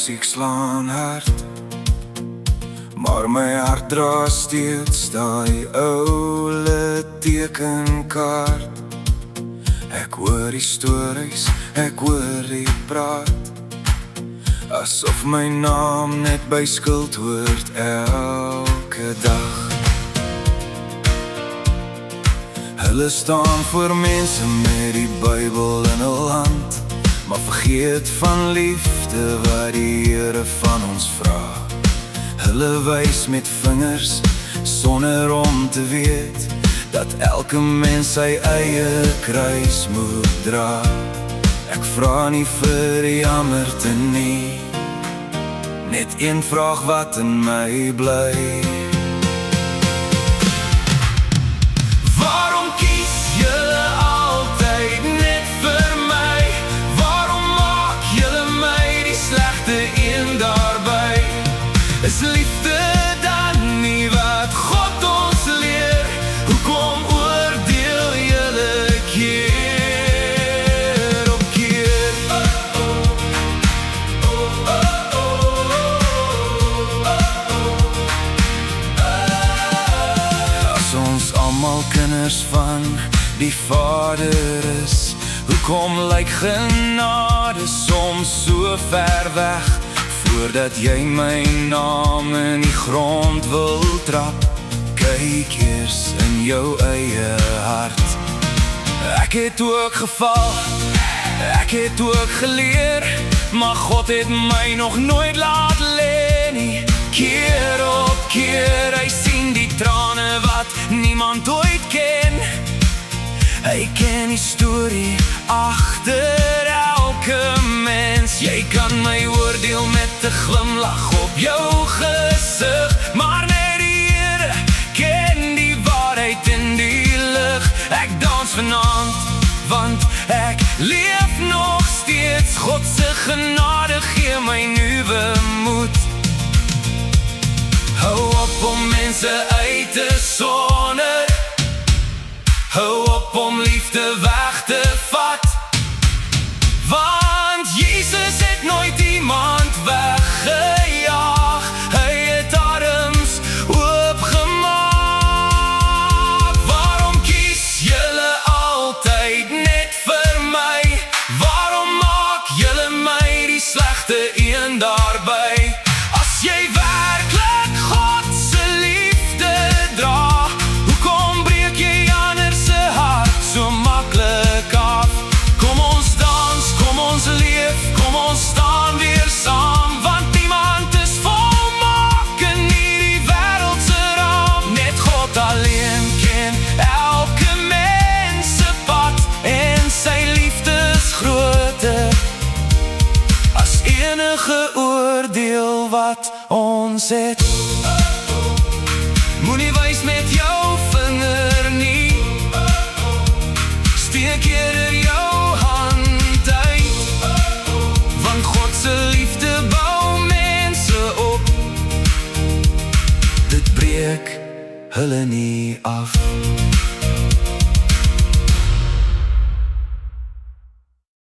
musiek slaan hard, maar my hart dra steeds daai oule tekenkaart. Ek hoor die stories, ek hoor die praat, asof my naam net by skuld hoort elke dag. Hulle staan voor mense met die Bybel in hul hand, maar vergeet van liefde wat die Here van ons vra. Hulle wys met vingers sonder om te weet dat elke mens sy eie kruis moet dra. Ek vra nie vir jammerte nie, net een vraag wat in my bly. Waarom kies julle altyd net vir my? Waarom maak julle my die slegte een daarby? Is liefde dan nie wat God ons leer? Hoekom oordeel julle keer op keer? As ons almal kinders van die Vader is, hoekom lyk genade soms so ver weg? Voordat jy my naam in die grond wil trap, kyk eers in jou eie hart. Ek het ook geval, ek het ook geleer, maar God het my nog nooit laat lê nie. Keer op keer, hy sien die trane wat niemand ooit ken. Hy ken die storie agter elke mens. Jy kan my oordeel met 'n glimlag op jou gesig, maar net die Here ken die waarheid in die lig. Ek dans vanaand, want ek leef nog steeds. God se genade gee my nuwe moed. Hou op om mense uit te sonder, hou op om liefde weg te vat, want Jesus het nooit iemand weggejaag. Hy het arms oopgemaak. Waarom kies julle altyd net vir my? Waarom maak julle my die slegte een daarby? As jy werklik God se liefde dra, hoekom breek jy ander se hart so maklik af? Kom ons dans, kom ons leef, kom ons staan weer saam, want niemand is volmaak in hierdie wêreld se raam. Net God alleen ken elke mens se pad, en sy liefde is groter as enige oordeel wat ons het. Moenie wys met jou vinger nie, steek eerder jou hand uit, want God se liefde bou mense op, dit breek hulle nie af.